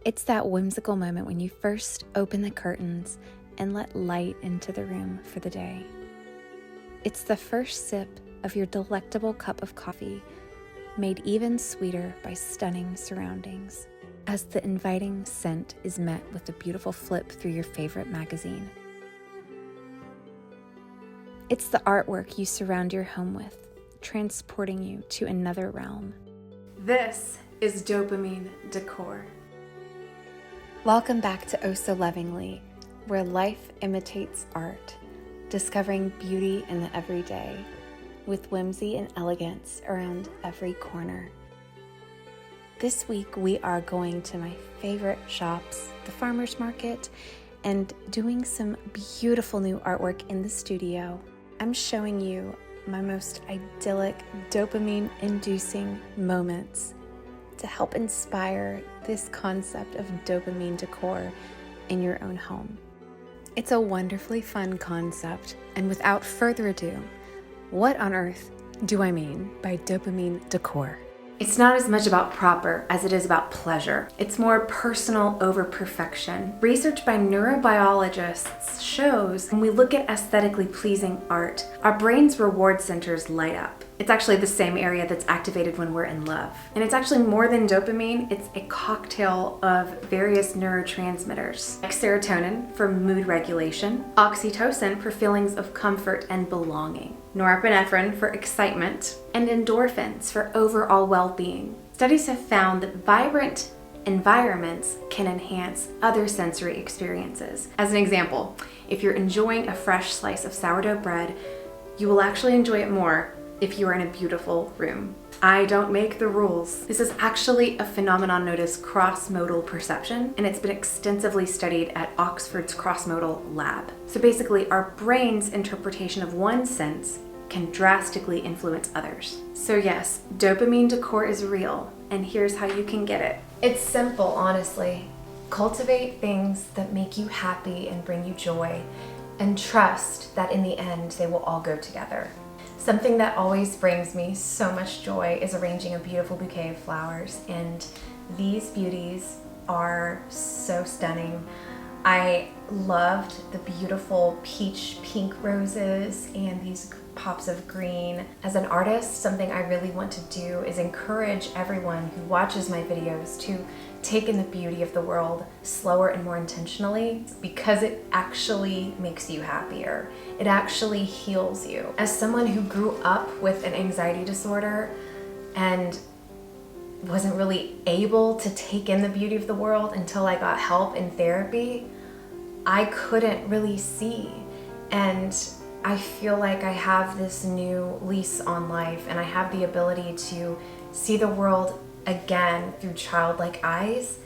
It's that whimsical moment when you first open the curtains and let light into the room for the day. It's the first sip of your delectable cup of coffee, made even sweeter by stunning surroundings, as the inviting scent is met with a beautiful flip through your favorite magazine. It's the artwork you surround your home with, transporting you to another realm. This is Dopamine Decor. Welcome back to Oh So Lovingly, where life imitates art, discovering beauty in the everyday, with whimsy and elegance around every corner. This week we are going to my favorite shops, the farmer's market, and doing some beautiful new artwork in the studio. I'm showing you my most idyllic, dopamine-inducing moments to help inspire this concept of dopamine decor in your own home. It's a wonderfully fun concept, and without further ado, what on earth do I mean by dopamine decor? It's not as much about proper as it is about pleasure. It's more personal over perfection. Research by neurobiologists shows when we look at aesthetically pleasing art, our brain's reward centers light up. It's actually the same area that's activated when we're in love. And it's actually more than dopamine, it's a cocktail of various neurotransmitters, like serotonin for mood regulation, oxytocin for feelings of comfort and belonging, norepinephrine for excitement, and endorphins for overall well-being. Studies have found that vibrant environments can enhance other sensory experiences. As an example, if you're enjoying a fresh slice of sourdough bread, you will actually enjoy it more if you are in a beautiful room. I don't make the rules. This is actually a phenomenon known as cross-modal perception, and it's been extensively studied at Oxford's cross-modal lab. So basically, our brain's interpretation of one sense can drastically influence others. So yes, dopamine decor is real, and here's how you can get it. It's simple, honestly. Cultivate things that make you happy and bring you joy, and trust that in the end, they will all go together. Something that always brings me so much joy is arranging a beautiful bouquet of flowers, and these beauties are so stunning. I loved the beautiful peach pink roses and these pops of green. As an artist, something I really want to do is encourage everyone who watches my videos to take in the beauty of the world slower and more intentionally, because it actually makes you happier. It actually heals you. As someone who grew up with an anxiety disorder and wasn't really able to take in the beauty of the world until I got help in therapy, I couldn't really see. And I feel like I have this new lease on life, and I have the ability to see the world again through childlike eyes.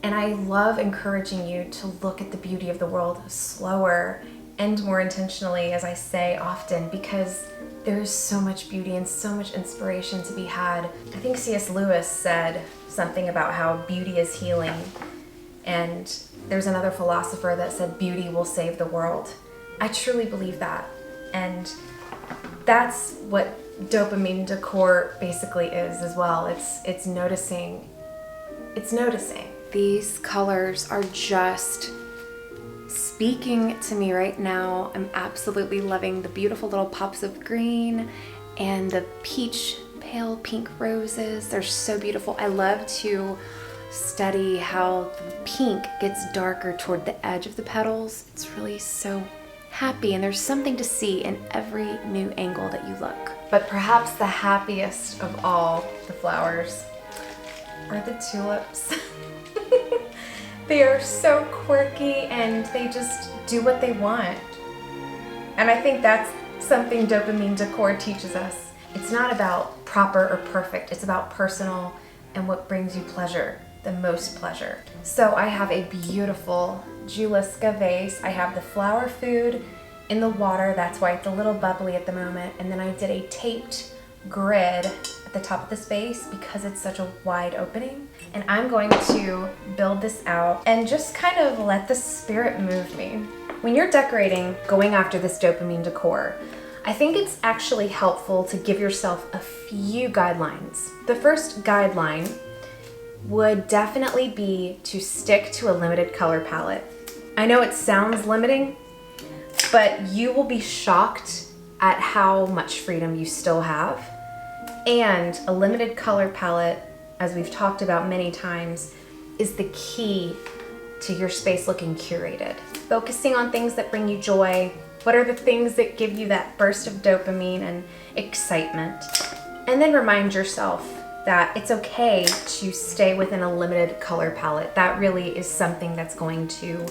And I love encouraging you to look at the beauty of the world slower and more intentionally, as I say often, because there's so much beauty and so much inspiration to be had. I think C.S. Lewis said something about how beauty is healing, and there's another philosopher that said beauty will save the world. I truly believe that, and that's what dopamine decor basically is as well. It's noticing. It's noticing. These colors are just speaking to me right now. I'm absolutely loving the beautiful little pops of green and the peach pale pink roses. They're so beautiful. I love to study how the pink gets darker toward the edge of the petals. It's really so happy, and there's something to see in every new angle that you look. But perhaps the happiest of all the flowers are the tulips. They are so quirky, and they just do what they want. And I think that's something dopamine decor teaches us. It's not about proper or perfect, it's about personal and what brings you pleasure, the most pleasure. So I have a beautiful Juliska vase. I have the flower food in the water, that's why it's a little bubbly at the moment. And then I did a taped grid at the top of this vase because it's such a wide opening. And I'm going to build this out and just kind of let the spirit move me. When you're decorating, going after this dopamine decor, I think it's actually helpful to give yourself a few guidelines. The first guideline would definitely be to stick to a limited color palette. I know it sounds limiting, but you will be shocked at how much freedom you still have. And a limited color palette, as we've talked about many times, is the key to your space looking curated. Focusing on things that bring you joy. What are the things that give you that burst of dopamine and excitement? And then remind yourself that it's okay to stay within a limited color palette. That really is something that's going to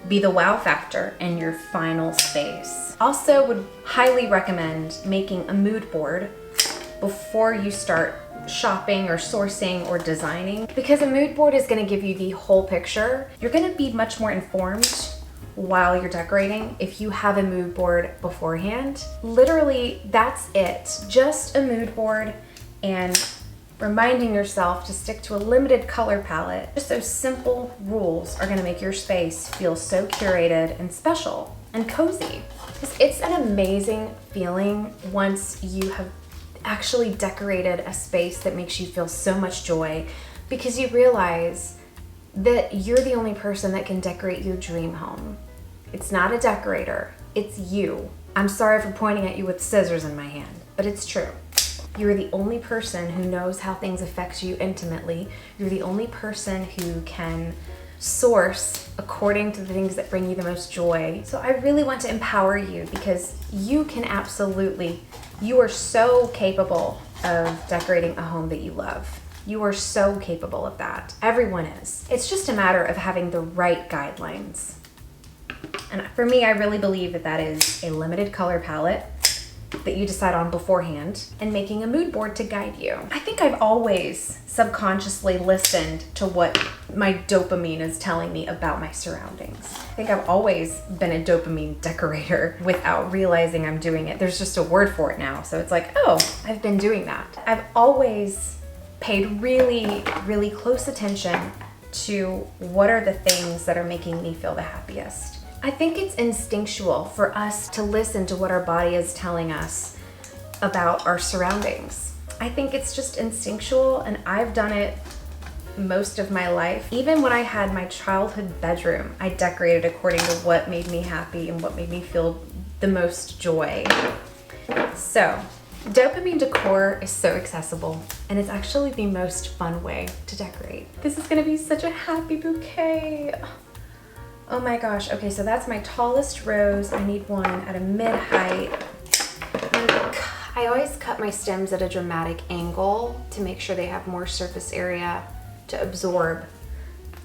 be the wow factor in your final space. Also would highly recommend making a mood board before you start shopping or sourcing or designing, because a mood board is going to give you the whole picture. You're going to be much more informed while you're decorating if you have a mood board beforehand. Literally, that's it. Just a mood board and reminding yourself to stick to a limited color palette. Just those simple rules are going to make your space feel so curated and special and cozy. It's an amazing feeling once you have actually decorated a space that makes you feel so much joy, because you realize that you're the only person that can decorate your dream home. It's not a decorator, it's you. I'm sorry for pointing at you with scissors in my hand, but it's true. You're the only person who knows how things affect you intimately. You're the only person who can source according to the things that bring you the most joy. So I really want to empower you, because you can absolutely, you are so capable of decorating a home that you love. You are so capable of that. Everyone is. It's just a matter of having the right guidelines. And for me, I really believe that that is a limited color palette that you decide on beforehand, and making a mood board to guide you. I think I've always subconsciously listened to what my dopamine is telling me about my surroundings. I think I've always been a dopamine decorator without realizing I'm doing it. There's just a word for it now. So it's like, oh, I've been doing that. I've always paid really, really close attention to what are the things that are making me feel the happiest. I think it's instinctual for us to listen to what our body is telling us about our surroundings. I think it's just instinctual, and I've done it most of my life. Even when I had my childhood bedroom, I decorated according to what made me happy and what made me feel the most joy. So, Dopamine Decor is so accessible, and it's actually the most fun way to decorate. This is gonna be such a happy bouquet. Oh my gosh, okay, so that's my tallest rose. I need one at a mid-height. I always cut my stems at a dramatic angle to make sure they have more surface area to absorb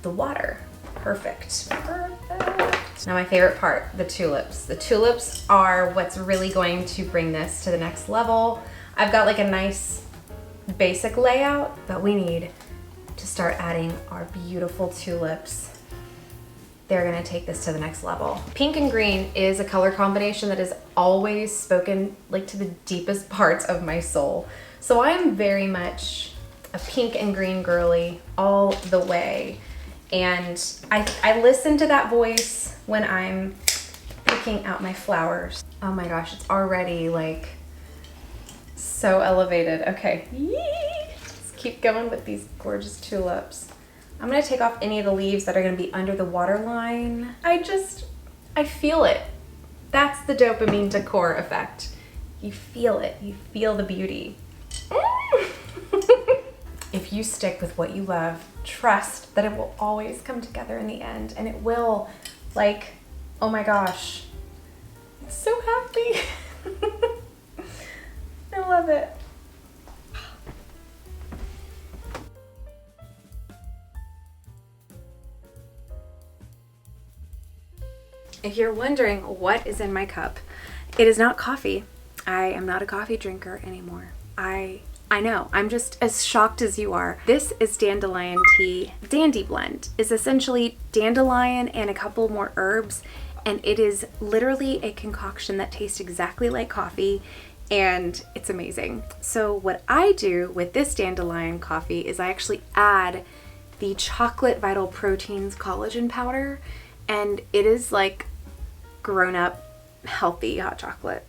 the water. Perfect. Perfect. Now my favorite part, the tulips. The tulips are what's really going to bring this to the next level. I've got like a nice basic layout, but we need to start adding our beautiful tulips. They're gonna take this to the next level. Pink and green is a color combination that has always spoken like to the deepest parts of my soul. So I'm very much a pink and green girly all the way. And I listen to that voice when I'm picking out my flowers. Oh my gosh, it's already like so elevated. Okay, let's keep going with these gorgeous tulips. I'm gonna take off any of the leaves that are gonna be under the water line. I feel it. That's the dopamine decor effect. You feel it, you feel the beauty. If you stick with what you love, trust that it will always come together in the end, and it will. Like, oh my gosh, it's so happy. I love it. If you're wondering what is in my cup, it is not coffee. I am not a coffee drinker anymore. I know, I'm just as shocked as you are. This is dandelion tea. Dandy blend is essentially dandelion and a couple more herbs, and it is literally a concoction that tastes exactly like coffee, and it's amazing. So what I do with this dandelion coffee is I actually add the Chocolate Vital Proteins collagen powder, and it is like grown-up healthy hot chocolate.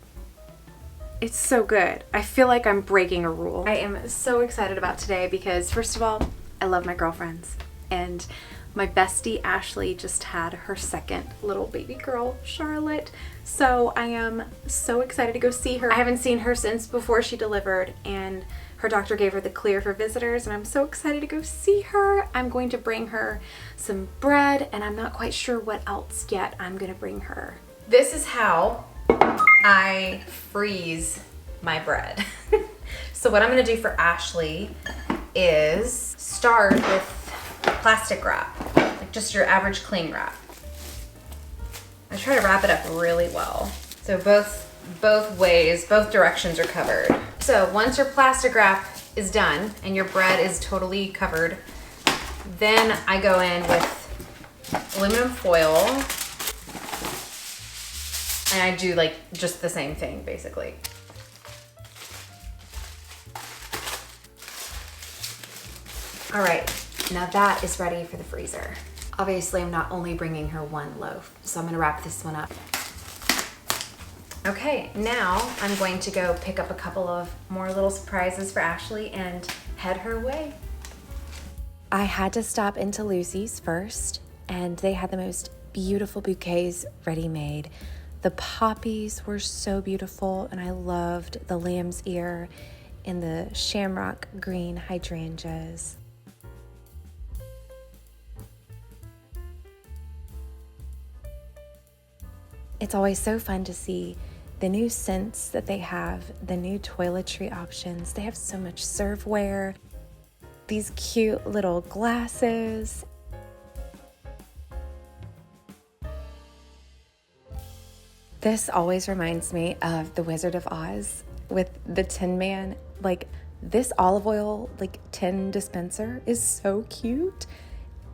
It's so good. I feel like I'm breaking a rule. I am so excited about today because, first of all, I love my girlfriends, and my bestie Ashley just had her second little baby girl, Charlotte. So I am so excited to go see her. I haven't seen her since before she delivered, and her doctor gave her the clear for visitors, and I'm so excited to go see her. I'm going to bring her some bread, and I'm not quite sure what else yet I'm gonna bring her. This is how I freeze my bread. So what I'm gonna do for Ashley is start with plastic wrap, like just your average cling wrap. I try to wrap it up really well. So both ways, both directions are covered. So once your plastic wrap is done and your bread is totally covered, then I go in with aluminum foil, and I do like just the same thing basically. All right, now that is ready for the freezer. Obviously, I'm not only bringing her one loaf, so I'm gonna wrap this one up. Okay, now I'm going to go pick up a couple of more little surprises for Ashley and head her way. I had to stop into Lucy's first, and they had the most beautiful bouquets ready-made. The poppies were so beautiful, and I loved the lamb's ear and the shamrock green hydrangeas. It's always so fun to see the new scents that they have, the new toiletry options. They have so much serveware, these cute little glasses. This always reminds me of the Wizard of Oz with the Tin Man. Like, this olive oil, like, tin dispenser is so cute.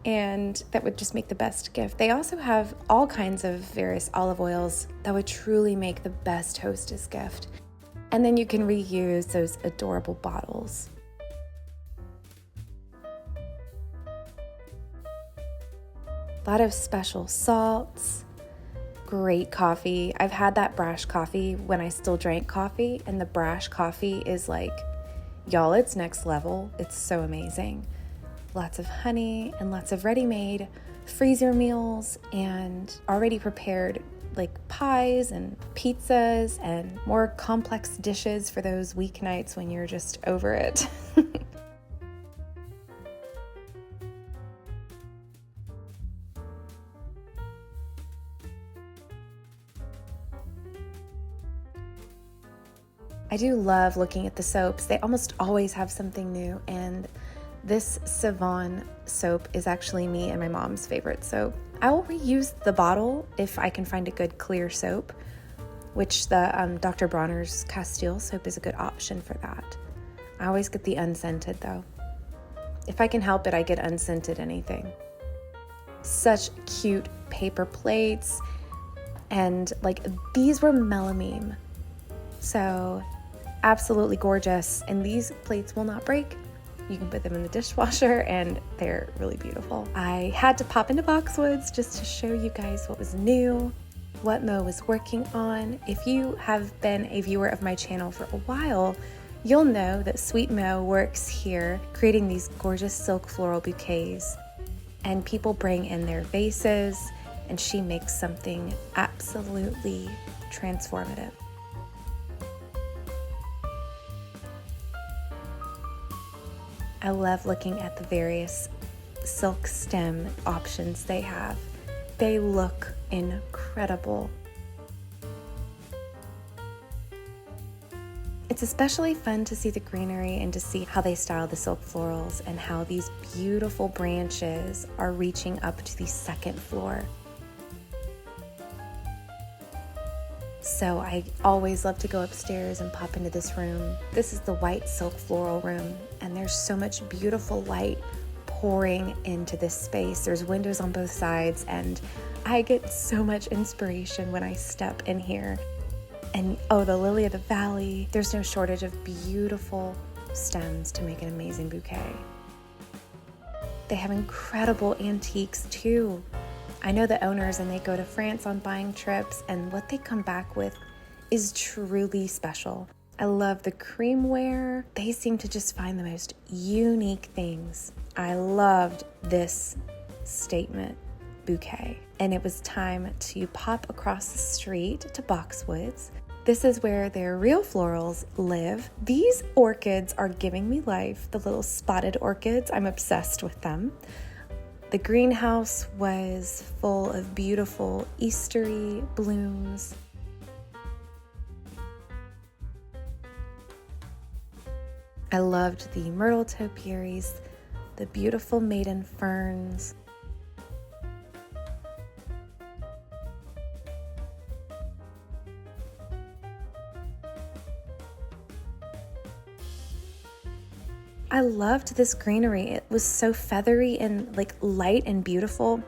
And that would just make the best gift. They also have all kinds of various olive oils that would truly make the best hostess gift. And then you can reuse those adorable bottles. A lot of special salts, great coffee. I've had that Brash coffee when I still drank coffee, and the Brash coffee is like, y'all, it's next level. It's so amazing. Lots of honey and lots of ready-made freezer meals and already prepared like pies and pizzas and more complex dishes for those weeknights when you're just over it. I do love looking at the soaps. They almost always have something new, and this 𝑶𝑷𝑬𝑵 soap is actually me and my mom's favorite soap. I will reuse the bottle if I can find a good clear soap, which the Dr. Bronner's Castile soap is a good option for that. I always get the unscented though. If I can help it, I get unscented anything. Such cute paper plates, and like these were melamine. So absolutely gorgeous, and these plates will not break. You can put them in the dishwasher and they're really beautiful. I had to pop into Boxwoods just to show you guys what was new, what Mo was working on. If you have been a viewer of my channel for a while, you'll know that Sweet Mo works here creating these gorgeous silk floral bouquets, and people bring in their vases and she makes something absolutely transformative. I love looking at the various silk stem options they have. They look incredible. It's especially fun to see the greenery and to see how they style the silk florals and how these beautiful branches are reaching up to the second floor. So I always love to go upstairs and pop into this room. This is the white silk floral room, and there's so much beautiful light pouring into this space. There's windows on both sides, and I get so much inspiration when I step in here. And oh, the lily of the valley. There's no shortage of beautiful stems to make an amazing bouquet. They have incredible antiques too. I know the owners, and they go to France on buying trips, and what they come back with is truly special. I love the creamware. They seem to just find the most unique things. I loved this statement bouquet. And it was time to pop across the street to Boxwoods. This is where their real florals live. These orchids are giving me life, the little spotted orchids. I'm obsessed with them. The greenhouse was full of beautiful Eastery blooms. I loved the myrtle topiaries, the beautiful maiden ferns. I loved this greenery. It was so feathery and like light and beautiful.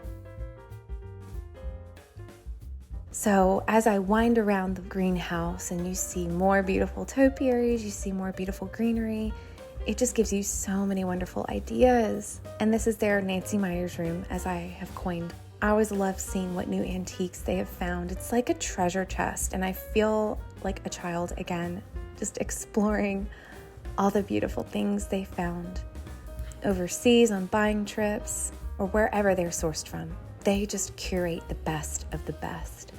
So as I wind around the greenhouse and you see more beautiful topiaries, you see more beautiful greenery, it just gives you so many wonderful ideas. And this is their Nancy Meyer's room, as I have coined. I always love seeing what new antiques they have found. It's like a treasure chest, and I feel like a child again, just exploring all the beautiful things they found overseas on buying trips or wherever they're sourced from. They just curate the best of the best.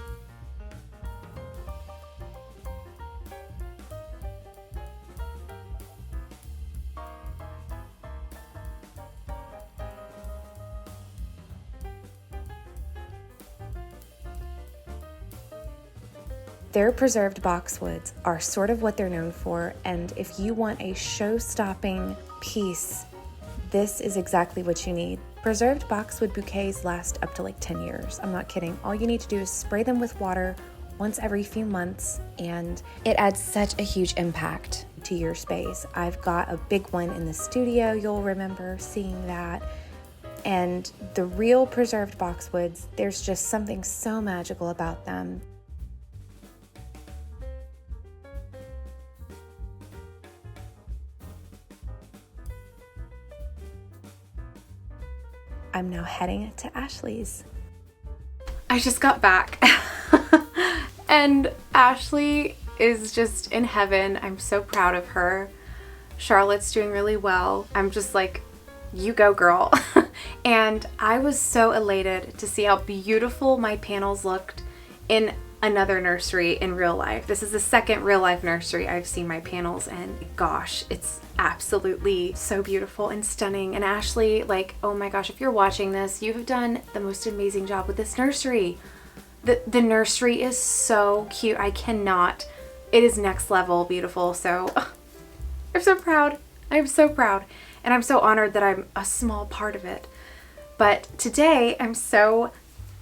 Their preserved boxwoods are sort of what they're known for, and if you want a show-stopping piece, this is exactly what you need. Preserved boxwood bouquets last up to like 10 years. I'm not kidding. All you need to do is spray them with water once every few months, and it adds such a huge impact to your space. I've got a big one in the studio. You'll remember seeing that. And the real preserved boxwoods, there's just something so magical about them. I'm now heading to Ashley's. I just got back and Ashley is just in heaven. I'm so proud of her. Charlotte's doing really well. I'm just like, you go girl. And I was so elated to see how beautiful my panels looked in another nursery in real life. This is the second real life nursery I've seen my panels, and gosh, it's absolutely so beautiful and stunning. And Ashley, like, oh my gosh, if you're watching this, you have done the most amazing job with this nursery. The nursery is so cute. I cannot, it is next level beautiful. So I'm so proud. I'm so proud. And I'm so honored that I'm a small part of it. But today I'm so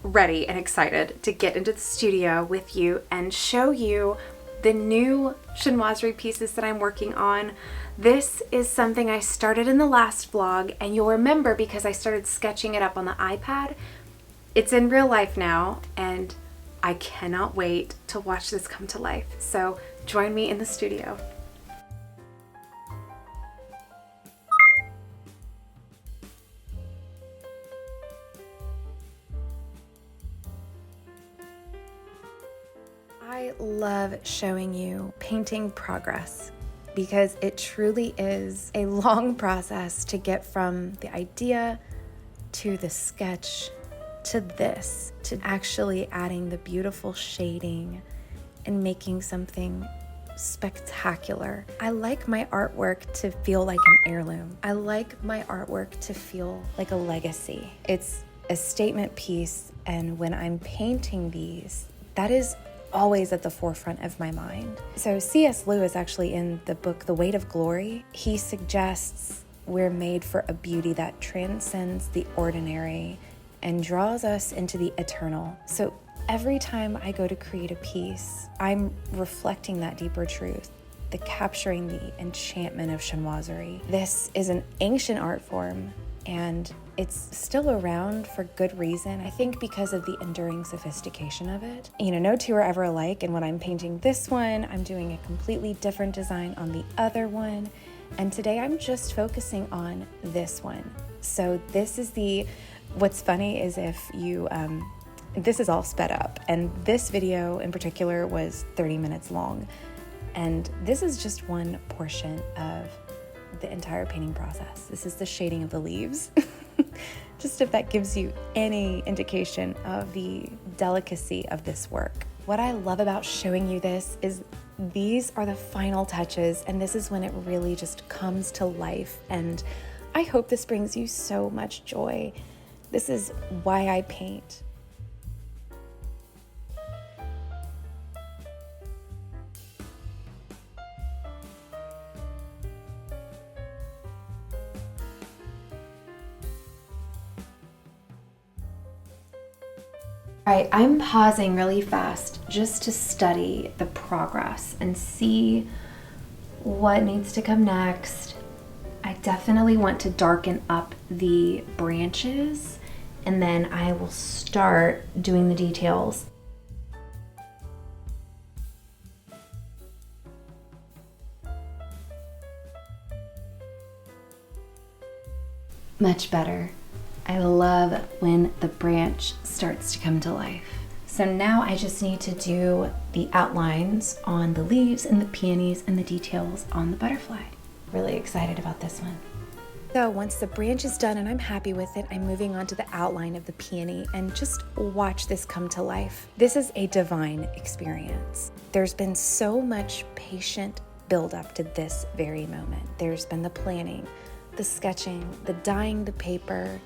ready and excited to get into the studio with you and show you the new chinoiserie pieces that I'm working on. This is something I started in the last vlog, and you'll remember because I started sketching it up on the iPad. It's in real life now, and I cannot wait to watch this come to life. So join me in the studio. I love showing you painting progress because it truly is a long process to get from the idea to the sketch to this, to actually adding the beautiful shading and making something spectacular. I like my artwork to feel like an heirloom. I like my artwork to feel like a legacy. It's a statement piece, and when I'm painting these, that is always at the forefront of my mind. So C.S. Lewis, actually in the book The Weight of Glory, he suggests we're made for a beauty that transcends the ordinary and draws us into the eternal. So every time I go to create a piece, I'm reflecting that deeper truth, the capturing the enchantment of chinoiserie. This is an ancient art form, and it's still around for good reason, I think because of the enduring sophistication of it. You know, no two are ever alike, and when I'm painting this one, I'm doing a completely different design on the other one, and today I'm just focusing on this one. So this is what's funny is if you, this is all sped up, and this video in particular was 30 minutes long. And this is just one portion of the entire painting process. This is the shading of the leaves. Just if that gives you any indication of the delicacy of this work. What I love about showing you this is these are the final touches, and this is when it really just comes to life. And I hope this brings you so much joy. This is why I paint. All right, I'm pausing really fast just to study the progress and see what needs to come next. I definitely want to darken up the branches, and then I will start doing the details. Much better. I love when the branch starts to come to life. So now I just need to do the outlines on the leaves and the peonies and the details on the butterfly. Really excited about this one. So once the branch is done and I'm happy with it, I'm moving on to the outline of the peony, and just watch this come to life. This is a divine experience. There's been so much patient build up to this very moment. There's been the planning, the sketching, the dyeing the paper,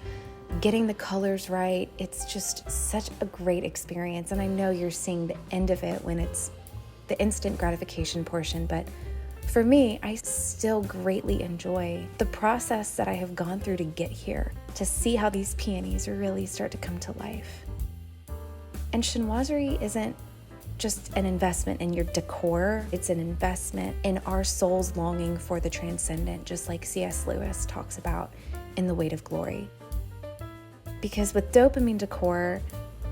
getting the colors right. It's just such a great experience, and I know you're seeing the end of it when it's the instant gratification portion, but for me, I still greatly enjoy the process that I have gone through to get here, to see how these peonies really start to come to life. And Chinoiserie isn't just an investment in your decor, it's an investment in our soul's longing for the transcendent, just like C.S. Lewis talks about in The Weight of Glory. Because with Dopamine Decor,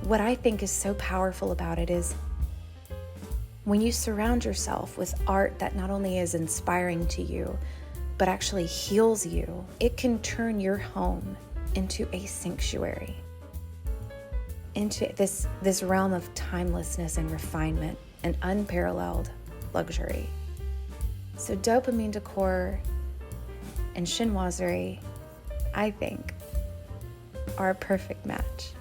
what I think is so powerful about it is when you surround yourself with art that not only is inspiring to you, but actually heals you, it can turn your home into a sanctuary, into this realm of timelessness and refinement and unparalleled luxury. So Dopamine Decor and Chinoiserie, I think, are a perfect match.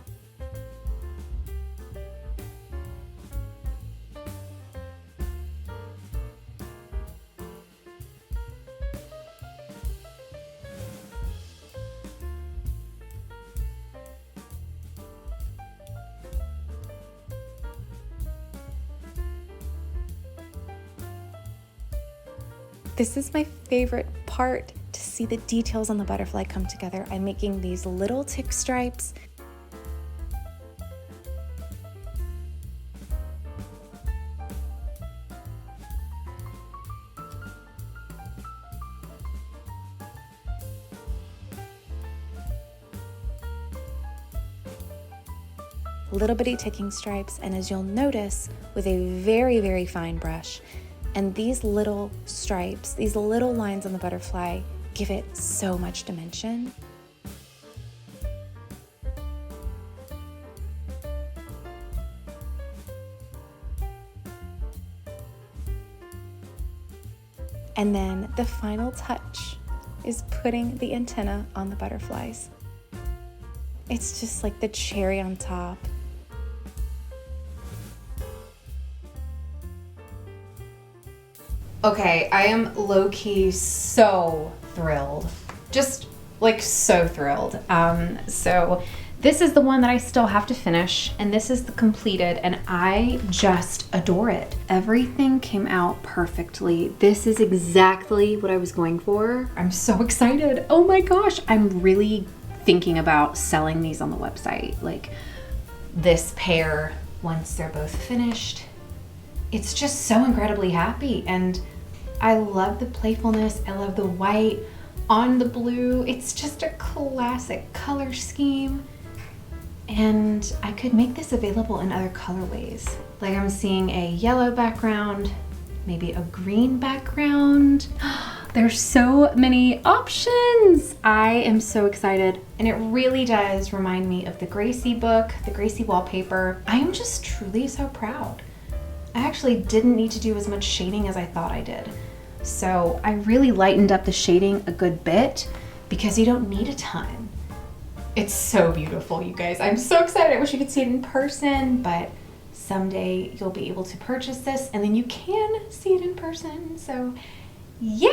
This is my favorite part, to see the details on the butterfly come together. I'm making these little tick stripes. Little bitty ticking stripes, and as you'll notice, with a very, very fine brush, and these little stripes, these little lines on the butterfly give it so much dimension. And then the final touch is putting the antenna on the butterflies. It's just like the cherry on top. Okay, I am low-key so thrilled. Just like so thrilled. So this is the one that I still have to finish, and this is the completed, and I just adore it. Everything came out perfectly. This is exactly what I was going for. I'm so excited. Oh my gosh, I'm really thinking about selling these on the website. Like this pair, once they're both finished. It's just so incredibly happy, and I love the playfulness. I love the white on the blue. It's just a classic color scheme, and I could make this available in other colorways. Like I'm seeing a yellow background, maybe a green background. There's so many options. I am so excited, and it really does remind me of the Gracie book, the Gracie wallpaper. I am just truly so proud. I actually didn't need to do as much shading as I thought I did. So I really lightened up the shading a good bit because you don't need a ton. It's so beautiful, you guys. I'm so excited. I wish you could see it in person, but someday you'll be able to purchase this and then you can see it in person. So yay!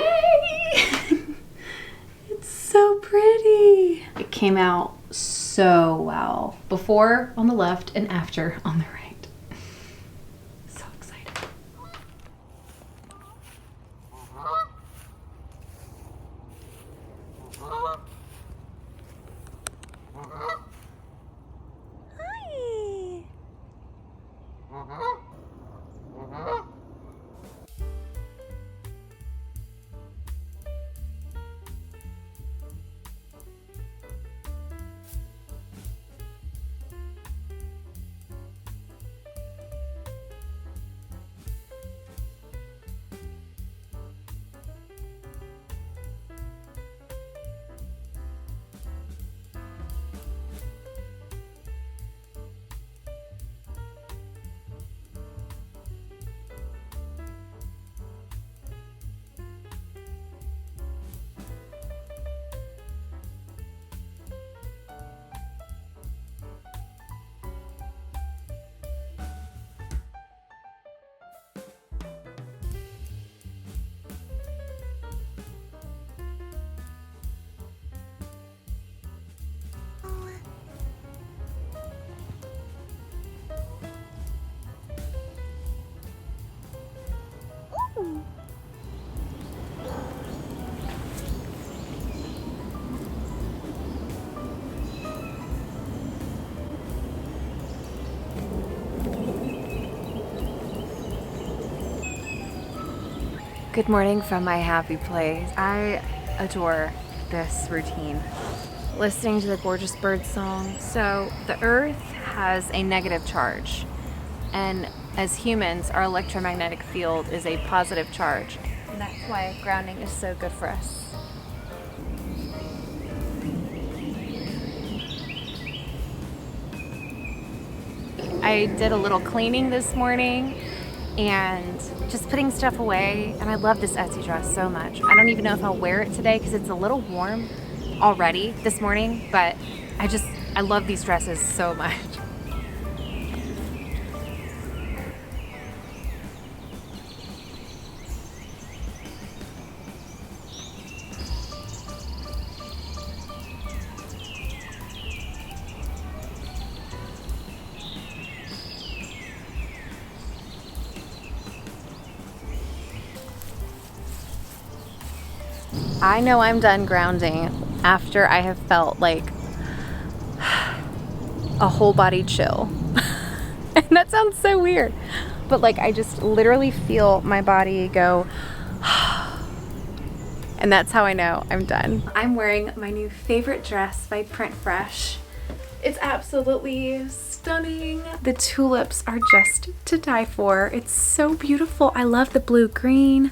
It's so pretty. It came out so well. Before on the left and after on the right. So excited. Good morning from my happy place. I adore this routine. Listening to the gorgeous bird song. So the earth has a negative charge, and as humans, our electromagnetic field is a positive charge. And that's why grounding is so good for us. I did a little cleaning this morning and just putting stuff away, and I love this Etsy dress so much. I don't even know if I'll wear it today because it's a little warm already this morning, but I love these dresses so much. I know I'm done grounding after I have felt like a whole body chill. And that sounds so weird, but like I just literally feel my body go and that's how I know I'm done. I'm wearing my new favorite dress by Print Fresh. It's absolutely stunning. The tulips are just to die for. It's so beautiful. I love the blue green,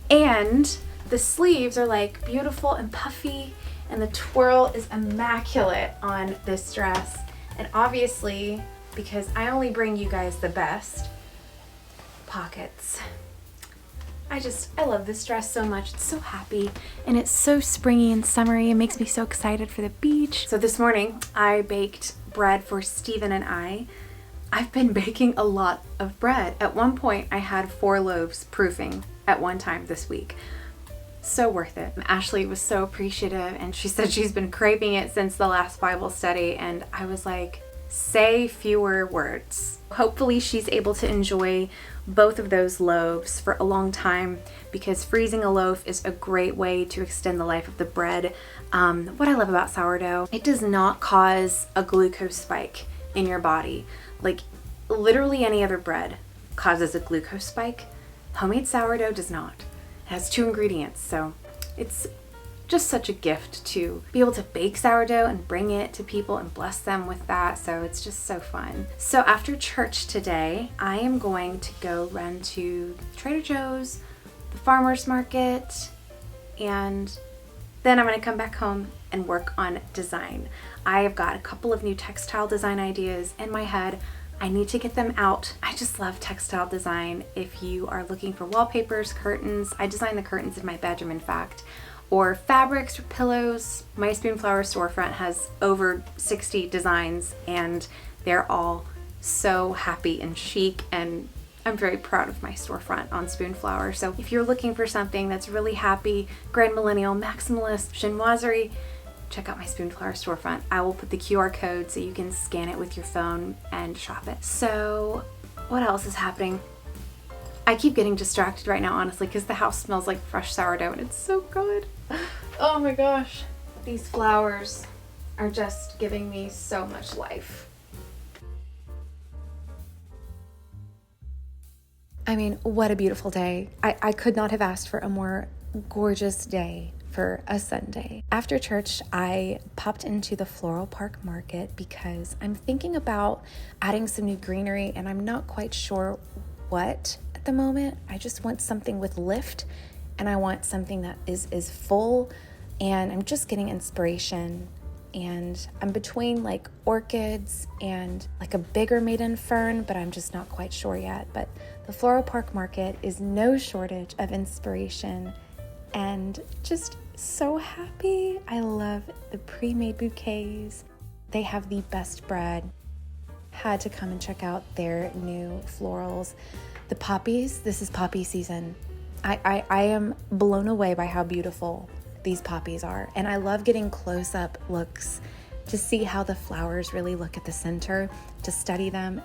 and the sleeves are like beautiful and puffy, and the twirl is immaculate on this dress. And obviously, because I only bring you guys the best, pockets. I love this dress so much. It's so happy and it's so springy and summery. It makes me so excited for the beach. So this morning I baked bread for Steven and I. I've been baking a lot of bread. At one point I had 4 loaves proofing at one time this week. So worth it. Ashley was so appreciative, and she said she's been craving it since the last Bible study, and I was like, say fewer words. Hopefully she's able to enjoy both of those loaves for a long time, because freezing a loaf is a great way to extend the life of the bread. What I love about sourdough, it does not cause a glucose spike in your body. Like literally any other bread causes a glucose spike. Homemade sourdough does not. It has 2 ingredients, so it's just such a gift to be able to bake sourdough and bring it to people and bless them with that. So it's just so fun. So after church today, I am going to go run to Trader Joe's, the farmer's market, and then I'm going to come back home and work on design. I have got a couple of new textile design ideas in my head. I need to get them out. I just love textile design. If you are looking for wallpapers, curtains, I design the curtains in my bedroom, in fact, or fabrics or pillows. My Spoonflower storefront has over 60 designs and they're all so happy and chic, and I'm very proud of my storefront on Spoonflower. So if you're looking for something that's really happy, grand millennial, maximalist, chinoiserie, check out my Spoonflower storefront. I will put the QR code so you can scan it with your phone and shop it. So what else is happening? I keep getting distracted right now, honestly, because the house smells like fresh sourdough and it's so good. Oh my gosh. These flowers are just giving me so much life. I mean, what a beautiful day. I could not have asked for a more gorgeous day for a Sunday. After church, I popped into the Floral Park Market because I'm thinking about adding some new greenery and I'm not quite sure what at the moment. I just want something with lift and I want something that is full, and I'm just getting inspiration. And I'm between like orchids and like a bigger maiden fern, but I'm just not quite sure yet. But the Floral Park Market is no shortage of inspiration and just so happy. I love the pre-made bouquets. They have the best bread. Had to come and check out their new florals. The poppies, this is poppy season. I am blown away by how beautiful these poppies are, and I love getting close-up looks to see how the flowers really look at the center, to study them.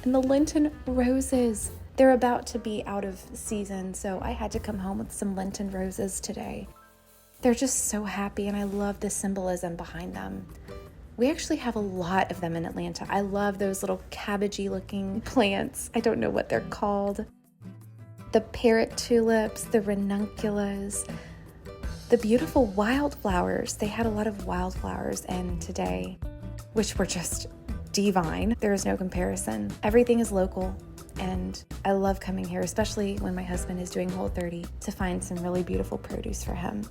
And the Lenten roses, they're about to be out of season, so I had to come home with some Lenten roses today. They're just so happy, and I love the symbolism behind them. We actually have a lot of them in Atlanta. I love those little cabbagey looking plants. I don't know what they're called. The parrot tulips, the ranunculus, the beautiful wildflowers. They had a lot of wildflowers in today, which were just divine. There is no comparison. Everything is local, and I love coming here, especially when my husband is doing Whole30, to find some really beautiful produce for him.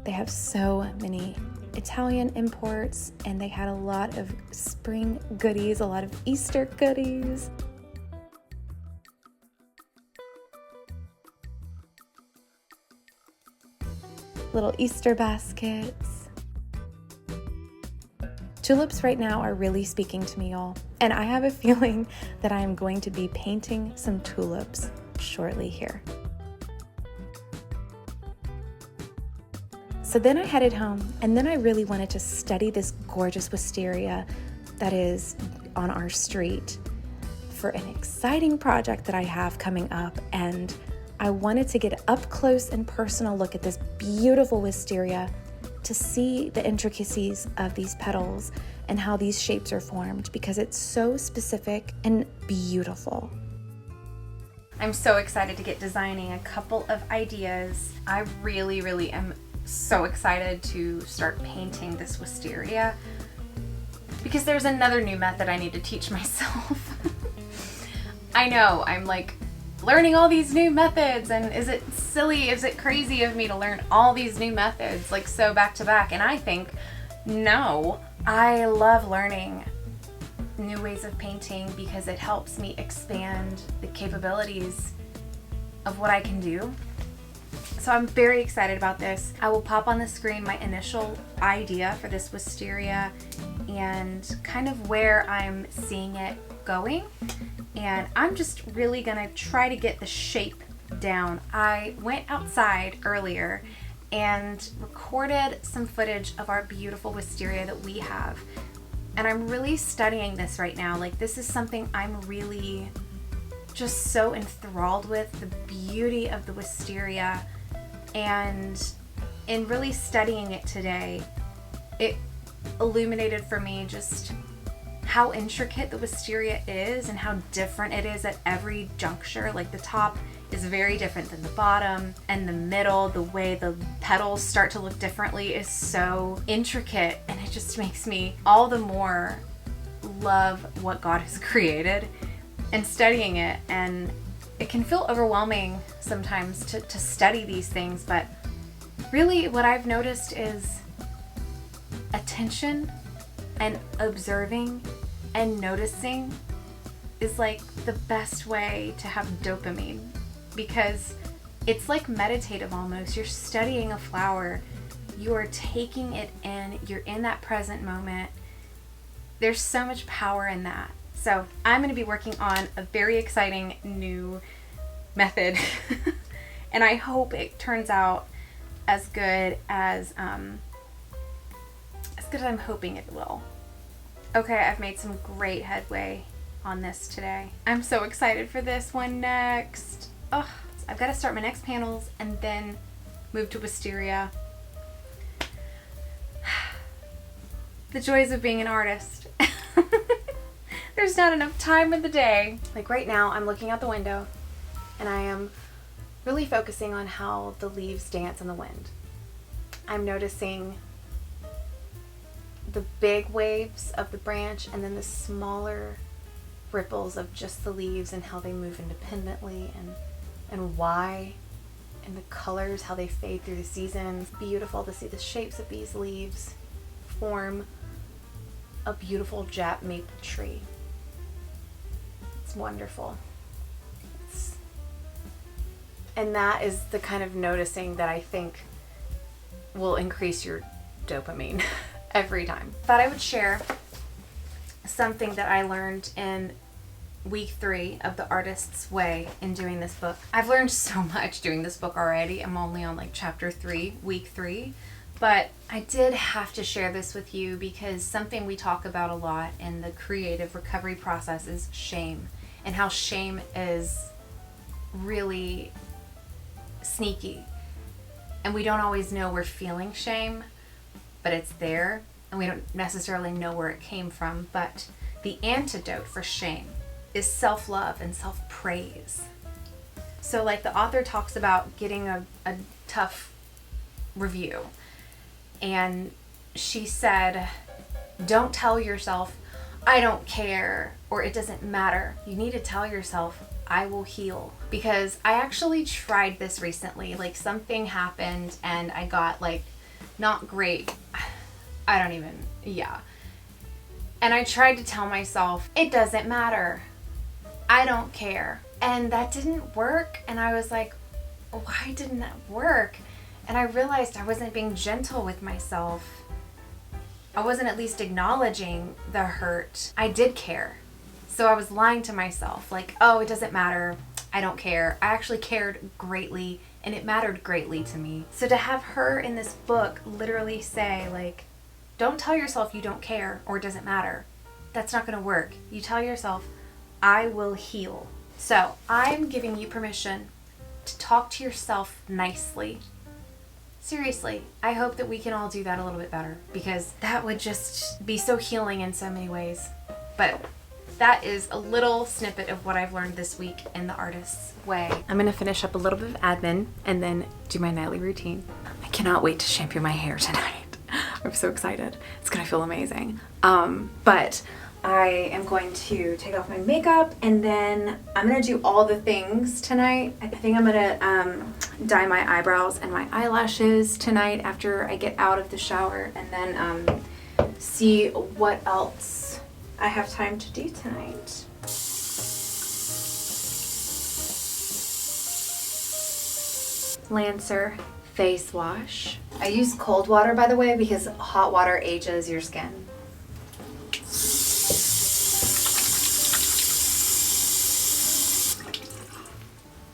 They have so many Italian imports, and they had a lot of spring goodies, a lot of Easter goodies. Little Easter baskets. Tulips right now are really speaking to me, y'all. And I have a feeling that I am going to be painting some tulips shortly here. So then I headed home, and then I really wanted to study this gorgeous wisteria that is on our street for an exciting project that I have coming up. And I wanted to get an up close and personal look at this beautiful wisteria to see the intricacies of these petals and how these shapes are formed, because it's so specific and beautiful. I'm so excited to get designing a couple of ideas. I really am so excited to start painting this wisteria, because there's another new method I need to teach myself. I know, I'm like learning all these new methods, and is it silly, is it crazy of me to learn all these new methods like so back to back? And I think no, I love learning new ways of painting because it helps me expand the capabilities of what I can do. So I'm very excited about this. I will pop on the screen my initial idea for this wisteria and kind of where I'm seeing it going. And I'm just really gonna try to get the shape down. I went outside earlier and recorded some footage of our beautiful wisteria that we have. And I'm really studying this right now. Like, this is something I'm really just so enthralled with, the beauty of the wisteria. And in really studying it today, it illuminated for me just how intricate the wisteria is and how different it is at every juncture. Like, the top is very different than the bottom, and the middle, the way the petals start to look differently, is so intricate, and it just makes me all the more love what God has created and studying it. And it can feel overwhelming sometimes to study these things, but really what I've noticed is attention and observing And noticing is like the best way to have dopamine, because it's like meditative almost. You're studying a flower, you're taking it in, you're in that present moment. There's so much power in that. So I'm going to be working on a very exciting new method and I hope it turns out as good as I'm hoping it will. Okay, I've made some great headway on this today. I'm so excited for this one next. Oh, I've got to start my next panels and then move to wisteria. The joys of being an artist. There's not enough time in the day. Like right now, I'm looking out the window and I am really focusing on how the leaves dance in the wind. I'm noticing the big waves of the branch and then the smaller ripples of just the leaves and how they move independently and why, and the colors, how they fade through the seasons. Beautiful to see the shapes of these leaves form a beautiful Jap maple tree. It's wonderful. And that is the kind of noticing that I think will increase your dopamine every time. Thought I would share something that I learned in week 3 of The Artist's Way in doing this book. I've learned so much doing this book already. I'm only on like chapter 3, week 3. But I did have to share this with you because something we talk about a lot in the creative recovery process is shame, and how shame is really sneaky. And we don't always know we're feeling shame, but it's there, and we don't necessarily know where it came from. But the antidote for shame is self-love and self-praise. So like the author talks about getting a tough review. And she said, don't tell yourself, I don't care, or it doesn't matter. You need to tell yourself, I will heal. Because I actually tried this recently. Like something happened and I got like not great. And I tried to tell myself, it doesn't matter. I don't care. And that didn't work. And I was like, why didn't that work? And I realized I wasn't being gentle with myself. I wasn't at least acknowledging the hurt. I did care. So I was lying to myself, like, oh, it doesn't matter. I don't care. I actually cared greatly, and it mattered greatly to me. So to have her in this book literally say, like, don't tell yourself you don't care or it doesn't matter. That's not going to work. You tell yourself, I will heal. So I'm giving you permission to talk to yourself nicely. Seriously, I hope that we can all do that a little bit better, because that would just be so healing in so many ways. But that is a little snippet of what I've learned this week in The Artist's Way. I'm going to finish up a little bit of admin and then do my nightly routine. I cannot wait to shampoo my hair tonight. I'm so excited. It's going to feel amazing. But I am going to take off my makeup and then I'm going to do all the things tonight. I think I'm going to dye my eyebrows and my eyelashes tonight after I get out of the shower, and then see what else I have time to do tonight. Lancer face wash. I use cold water, by the way, because hot water ages your skin.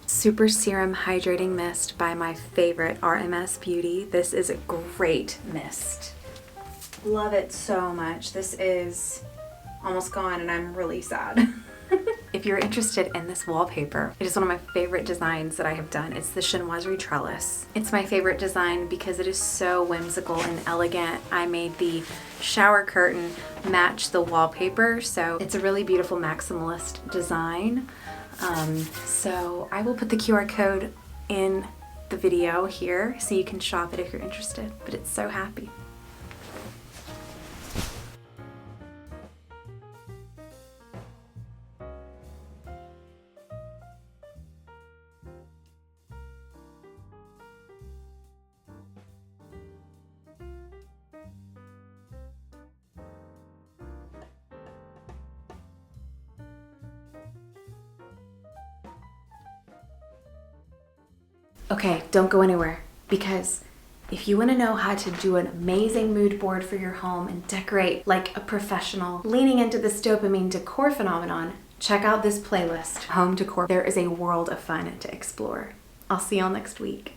Super Serum Hydrating Mist by my favorite RMS Beauty. This is a great mist. Love it so much. This is almost gone and I'm really sad. If you're interested in this wallpaper, it is one of my favorite designs that I have done. It's the Chinoiserie trellis. It's my favorite design because it is so whimsical and elegant. I made the shower curtain match the wallpaper, so it's a really beautiful maximalist design. So I will put the QR code in the video here so you can shop it if you're interested, but it's so happy. Okay, don't go anywhere, because if you want to know how to do an amazing mood board for your home and decorate like a professional, leaning into this dopamine decor phenomenon, check out this playlist, Home Decor. There is a world of fun to explore. I'll see y'all next week.